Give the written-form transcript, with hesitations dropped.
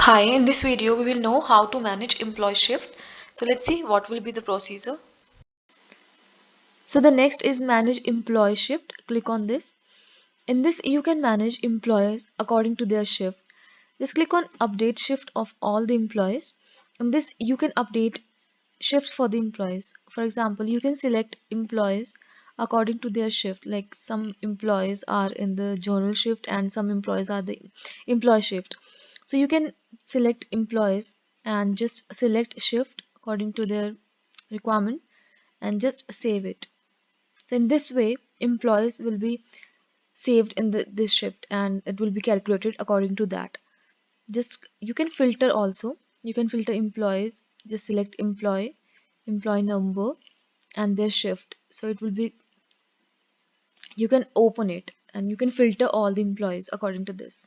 Hi, in this video we will know how to manage employee shift. So let's see what will be the procedure. So the next is manage employee shift. Click on this. In this you can manage employees according to their shift. Just click on update shift of all the employees. In this you can update shifts for the employees. For example, you can select employees according to their shift. Like some employees are in the journal shift and some employees are the employee shift. So you can select employees and just select shift according to their requirement and just save it. So in this way employees will be saved in this shift and it will be calculated according to that. Just you can filter also. You can filter employees. Just select employee number and their shift. So it will be, you can open it and you can filter all the employees according to this.